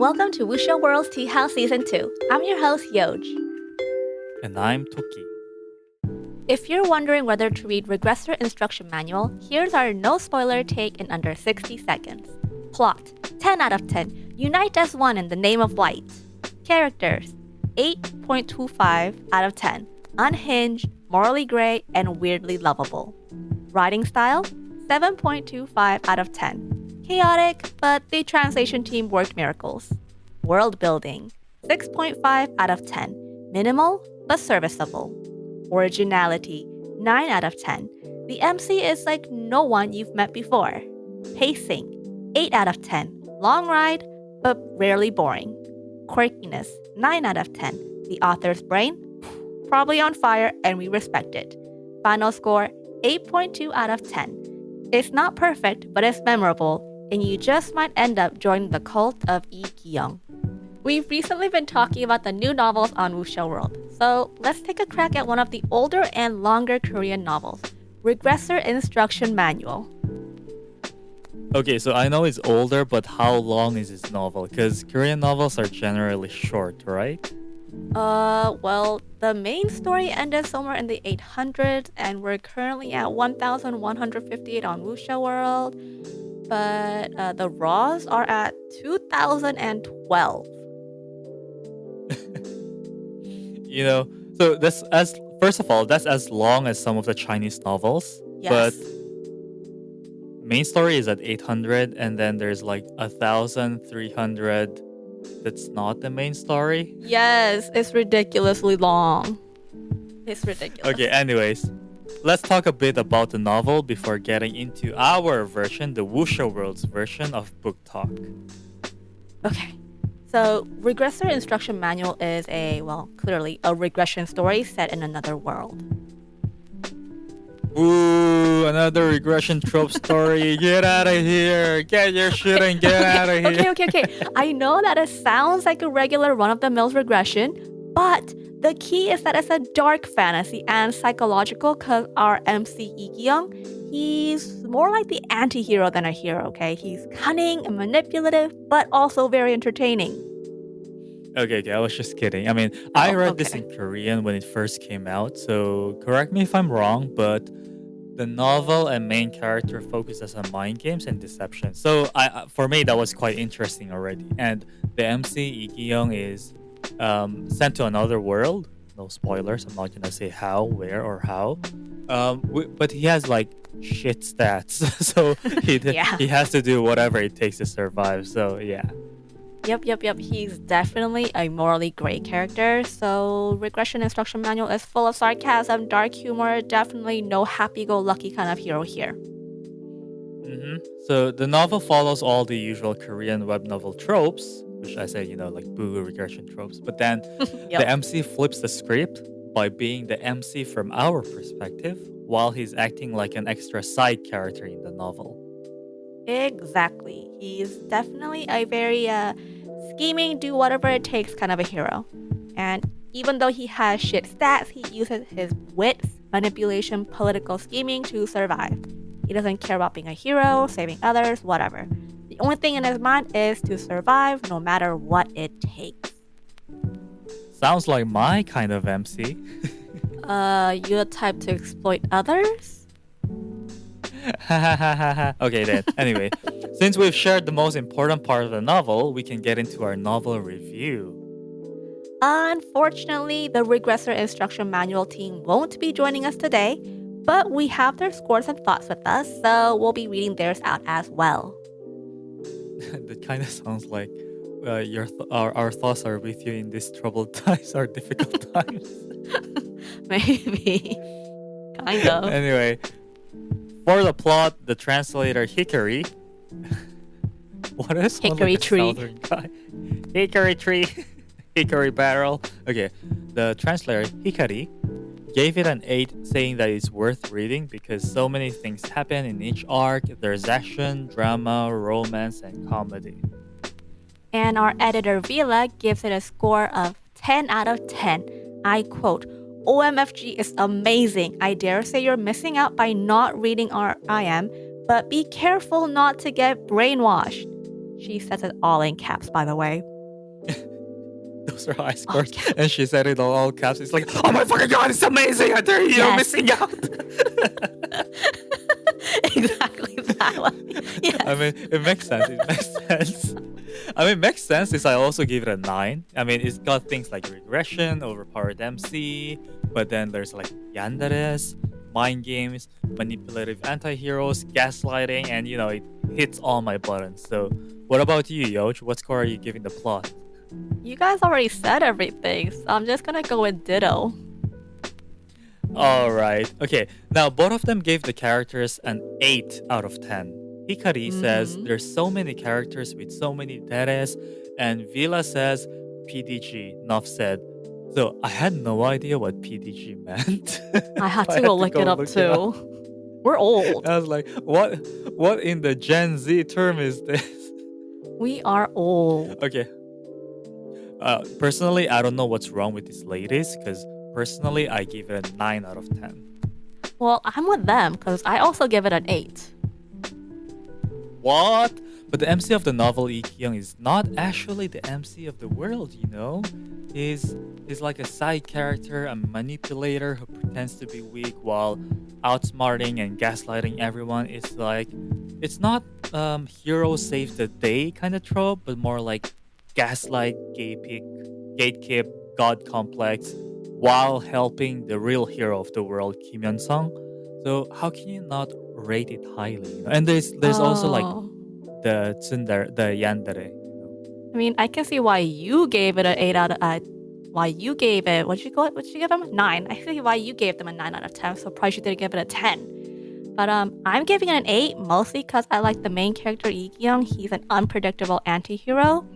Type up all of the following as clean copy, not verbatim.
Welcome to Wuxiaworld's Tea House Season 2. I'm your host, Yoj. And I'm Toki. If you're wondering whether to read Regressor Instruction Manual, here's our no-spoiler take in under 60 seconds. Plot, 10 out of 10. Unite as one in the name of light. Characters, 8.25 out of 10. Unhinged, morally gray, and weirdly lovable. Writing style, 7.25 out of 10. Chaotic, but the translation team worked miracles. Worldbuilding, 6.5 out of 10. Minimal, but serviceable. Originality, 9 out of 10. The MC is like no one you've met before. Pacing, 8 out of 10. Long ride, but rarely boring. Quirkiness, 9 out of 10. The author's brain, probably on fire, and we respect it. Final score, 8.2 out of 10. It's not perfect, but it's memorable, and you just might end up joining the cult of EP20. We've recently been talking about the new novels on Wuxiaworld, so let's take a crack at one of the older and longer Korean novels, Regressor Instruction Manual. Okay, so I know it's older, but how long is this novel? Because Korean novels are generally short, right? Well, the main story ended somewhere in the 800s, and we're currently at 1158 on Wuxiaworld. But the raws are at 2012. So first of all, that's as long as some of the Chinese novels. Yes. But main story is at 800, and then there's like 1,300 that's not the main story. Yes, it's ridiculously long. It's ridiculous. Okay, anyways, let's talk a bit about the novel before getting into our version, the Wuxiaworld's version of book talk. Okay. So, Regressor Instruction Manual is clearly a regression story set in another world. Ooh, another regression trope story. Get out of here. Get your shit and get out of here. Okay. I know that it sounds like a regular run-of-the-mill regression, but the key is that it's a dark fantasy and psychological because our MC Lee-kyung, he's more like the anti-hero than a hero, okay? He's cunning and manipulative, but also very entertaining. Okay, I was just kidding. I mean, I read this in Korean when it first came out, so correct me if I'm wrong, but the novel and main character focuses on mind games and deception. So for me, that was quite interesting already. And the MC, Lee-kyung, is sent to another world. No spoilers. I'm not going to say how, where, or how. But he has like shit stats. So he has to do whatever it takes to survive. So yeah. Yep. He's definitely a morally great character. So Regression Instruction Manual is full of sarcasm, dark humor, definitely no happy-go-lucky kind of hero here. So the novel follows all the usual Korean web novel tropes, which I say, like boo regression tropes. But then the MC flips the script by being the MC from our perspective while he's acting like an extra side character in the novel. Exactly. He's definitely a very scheming, do whatever it takes kind of a hero. And even though he has shit stats, he uses his wits, manipulation, political scheming to survive. He doesn't care about being a hero, saving others, whatever. The only thing in his mind is to survive no matter what it takes. Sounds like my kind of MC. You're the type to exploit others? Okay then, anyway, since we've shared the most important part of the novel, we can get into our novel review. Unfortunately, the Regressor Instruction Manual team won't be joining us today, but we have their scores and thoughts with us, so we'll be reading theirs out as well. That kind of sounds like our thoughts are with you in these troubled times or difficult times. Maybe. Kind of. Anyway, for the plot, the translator Hikari... What is Hickory tree. Guy? Hickory tree. Hickory barrel. Okay, the translator Hikari gave it an 8, saying that it's worth reading because so many things happen in each arc. There's action, drama, romance, and comedy. And our editor Vila gives it a score of 10 out of 10. I quote, OMFG is amazing. I dare say you're missing out by not reading RIM, but be careful not to get brainwashed. She says it all in caps, by the way. Those are high Oh, scores. And she said it all caps. It's like, oh my fucking god, it's amazing. You're yes. missing out. Exactly that one. Yes. I mean, it makes sense. It makes sense. I mean, it makes sense is I also give it a 9. I mean, it's got things like regression, overpowered MC, but then there's like yanderes, mind games, manipulative anti-heroes, gaslighting, and it hits all my buttons. So what about you, Yoj? What score are you giving the plot? You guys already said everything, so I'm just gonna go with ditto. Alright. Okay, now both of them gave the characters an 8 out of 10. Hikari says there's so many characters with so many deres, and Vila says PDG, enough said. So I had no idea what PDG meant. I had to go look it up too. We're old. I was like, what in the Gen Z term is this? We are old. Okay. Personally, I don't know what's wrong with these ladies, because personally, I give it a 9 out of 10. Well, I'm with them, because I also give it an 8. What? But the MC of the novel, Lee Kyung, is not actually the MC of the world, He's like a side character, a manipulator who pretends to be weak while outsmarting and gaslighting everyone. It's not hero save the day kind of trope, but more like gaslight, gatekeep, god complex, while helping the real hero of the world, Kim Hyun-sung. So how can you not rate it highly? And there's also like the tsundere, the yandere. I mean, I can see why you gave it an 8 out of why you gave it, what'd you give them? 9. I see why you gave them a 9 out of 10, so probably you did give it a 10. But I'm giving it an 8 mostly because I like the main character Lee Kyung. He's an unpredictable anti-hero.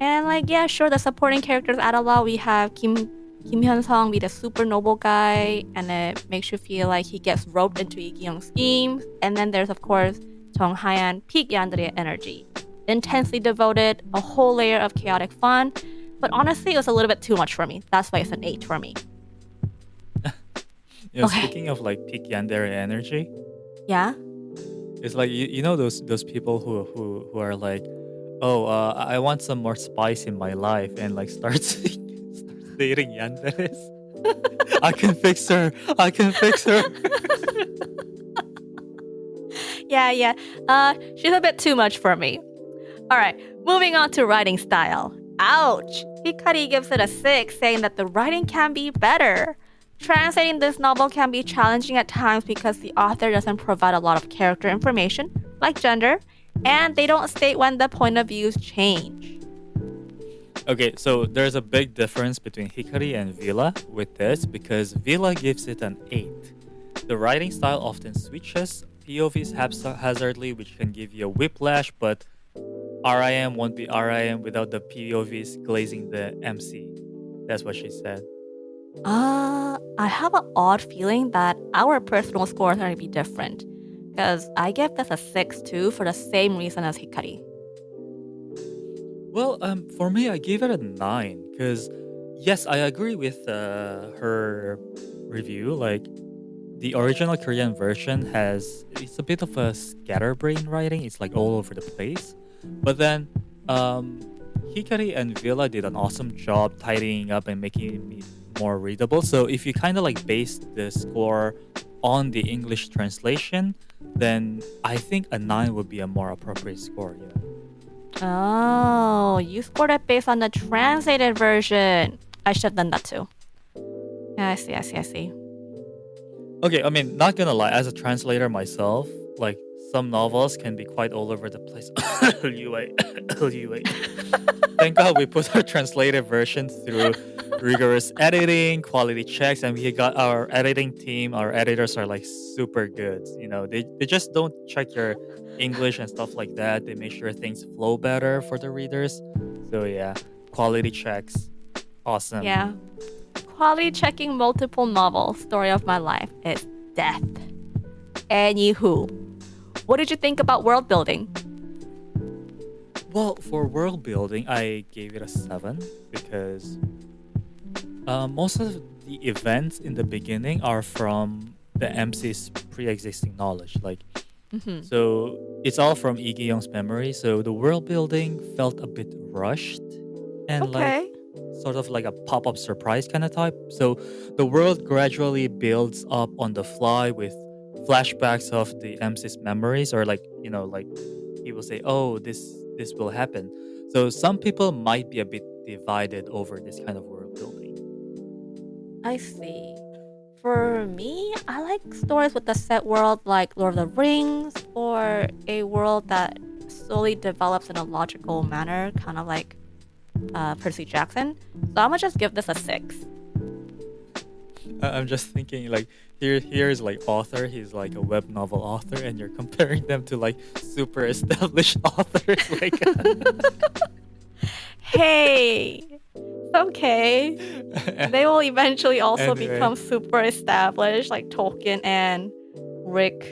And the supporting characters add a lot. We have Kim Hyun-sung be the super noble guy, and it makes you feel like he gets roped into Lee Kyung's scheme. And then there's of course Jung Hayan, peak yandere energy. Intensely devoted, a whole layer of chaotic fun. But honestly, it was a little bit too much for me. That's why it's an 8 for me. Speaking of like peak yandere energy, yeah, it's like you know those people who are like, oh, I want some more spice in my life, and like starts dating yanderes. I can fix her. Yeah. She's a bit too much for me. All right, moving on to writing style. Ouch! Hikari gives it a 6, saying that the writing can be better. Translating this novel can be challenging at times because the author doesn't provide a lot of character information, like gender, and they don't state when the point of views change. Okay, so there's a big difference between Hikari and Vila with this because Vila gives it an 8. The writing style often switches, POVs haphazardly, which can give you a whiplash, but RIM won't be RIM without the POVs glazing the MC. That's what she said. I have an odd feeling that our personal scores are going to be different. Because I give this a 6 too for the same reason as Hikari. Well, for me, I gave it a 9 because, yes, I agree with her review. Like, the original Korean version it's a bit of a scatterbrain writing. It's like all over the place. But then, Hikari and Vila did an awesome job tidying up and making it more readable. So if you kind of like base the score on the English translation, then I think a 9 would be a more appropriate score. Oh, you scored it based on the translated version. I should have done that too. Yeah, I see. Okay, I mean, not gonna lie, as a translator myself, like some novels can be quite all over the place. Thank God we put our translated version through rigorous editing, quality checks, and we got our editing team, our editors are like super good. They just don't check your English and stuff like that. They make sure things flow better for the readers. So yeah, quality checks. Awesome. Yeah. Quality checking multiple novels, story of my life, is death. Anywho, what did you think about world building? Well, for world building, I gave it a 7 because most of the events in the beginning are from the MC's pre-existing knowledge. So it's all from Lee Young's memory. So the world building felt a bit rushed, and sort of like a pop-up surprise kind of type. So the world gradually builds up on the fly with flashbacks of the MC's memories, or like like he will say, "Oh, this will happen." So some people might be a bit divided over this kind of world building. I see. For me, I like stories with a set world like Lord of the Rings, or a world that slowly develops in a logical manner, kind of like Percy Jackson. So I'm gonna just give this a 6. I'm just thinking like here's like author. He's like a web novel author, and you're comparing them to like super established authors. Like, Hey, it's okay. They will eventually also anyway, become super established, like Tolkien and Rick.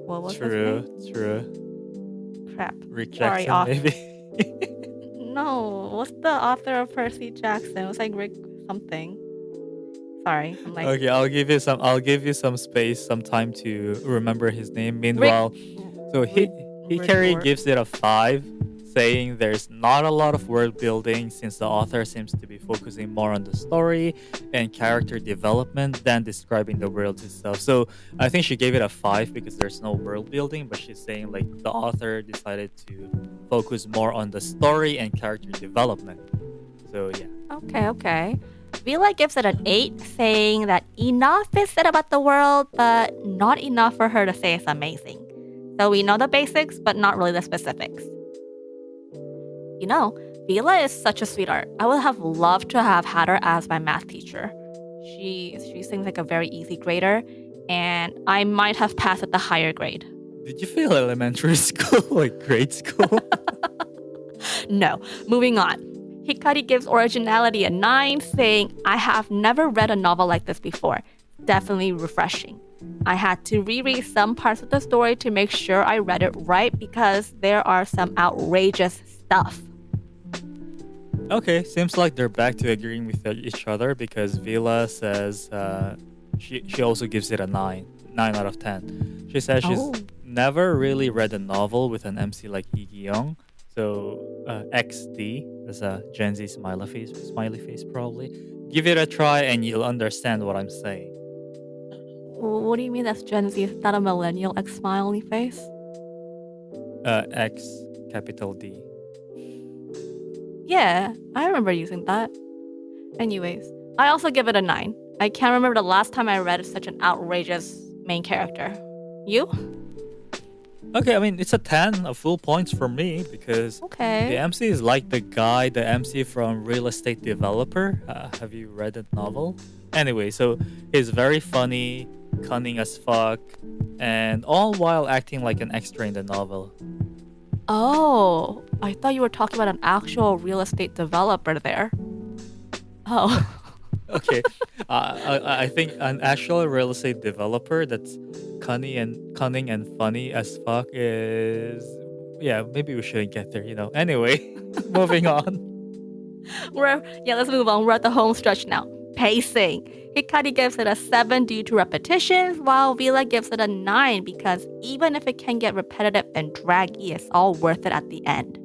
What was his name? true. Crap. Rick Sorry, Jackson, author. maybe. No, what's the author of Percy Jackson? It was like Rick something. Sorry, I'm like Okay, I'll give you some. I'll give you some space, some time to remember his name. Rick. Meanwhile, so Hikari Rigor. gives it a 5, saying there's not a lot of world building since the author seems to be focusing more on the story and character development than describing the world itself. So I think she gave it a 5 because there's no world building, but she's saying like the author decided to focus more on the story and character development. So yeah. Okay. Vila gives it an 8, saying that enough is said about the world, but not enough for her to say it's amazing. So we know the basics, but not really the specifics. You know, Vila is such a sweetheart. I would have loved to have had her as my math teacher. She seems like a very easy grader, and I might have passed at the higher grade. Did you fail elementary school, like grade school? No, moving on. Hikari gives Originality a 9, saying, I have never read a novel like this before. Definitely refreshing. I had to reread some parts of the story to make sure I read it right because there are some outrageous stuff. Okay, seems like they're back to agreeing with each other because Vila says she also gives it a 9 out of 10. She says she's never really read a novel with an MC like Lee Young. So XD, that's a Gen Z smiley face probably. Give it a try and you'll understand what I'm saying. What do you mean that's Gen Z? Is that a millennial X smiley face? X capital D. Yeah, I remember using that. Anyways, I also give it a 9. I can't remember the last time I read such an outrageous main character. You? Okay, I mean, it's a 10 of full points for me because the MC is like the MC from Real Estate Developer. Have you read that novel? Anyway, so he's very funny, cunning as fuck, and all while acting like an extra in the novel. Oh, I thought you were talking about an actual real estate developer there. Oh. Okay, I think an actual real estate developer that's cunning and funny as fuck is maybe we shouldn't get there. Anyway, moving on. Let's move on. We're at the home stretch now. Pacing. Hikari gives it a 7 due to repetitions, while Vila gives it a 9 because even if it can get repetitive and draggy, it's all worth it at the end.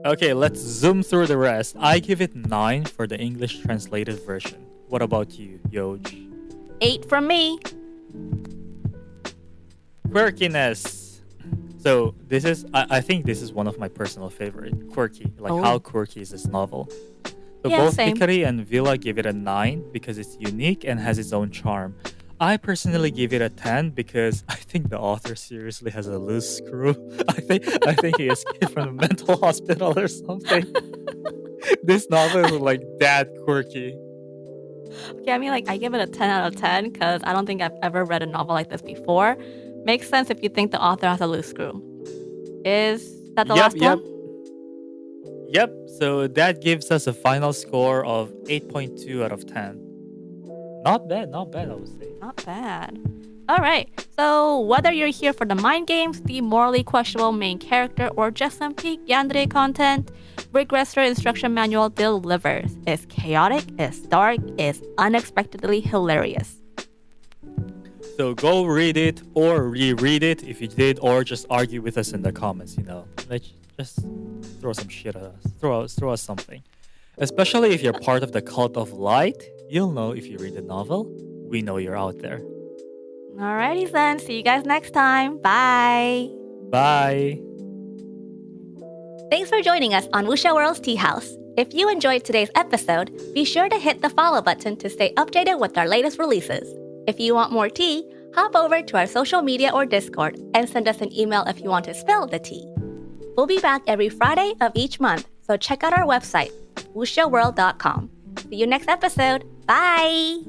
Okay, let's zoom through the rest. I give it 9 for the English translated version. What about you, Yoj? 8 from me. Quirkiness. So this is, I think this is one of my personal favorite. Quirky. How quirky is this novel? So both same. Hikari and Vila give it a 9 because it's unique and has its own charm. I personally give it a 10 because I think the author seriously has a loose screw. I think he escaped from a mental hospital or something. This novel is like that quirky. Okay, I mean, I give it a 10 out of 10 because I don't think I've ever read a novel like this before. Makes sense if you think the author has a loose screw. Is that the last one? Yep, so that gives us a final score of 8.2 out of 10. Not bad, I would say. Not bad. Alright, so whether you're here for the mind games, the morally questionable main character, or just some peak yandere content, Regressor Instruction Manual delivers. It's chaotic, it's dark, it's unexpectedly hilarious. So go read it or reread it if you did, or just argue with us in the comments, just throw some shit at us. Throw us something. Especially if you're part of the cult of light, you'll know if you read the novel. We know you're out there. Alrighty then, see you guys next time. Bye! Bye! Thanks for joining us on Wuxiaworld's Tea House. If you enjoyed today's episode, be sure to hit the follow button to stay updated with our latest releases. If you want more tea, hop over to our social media or Discord and send us an email if you want to spill the tea. We'll be back every Friday of each month, so check out our website, wuxiaworld.com. See you next episode. Bye!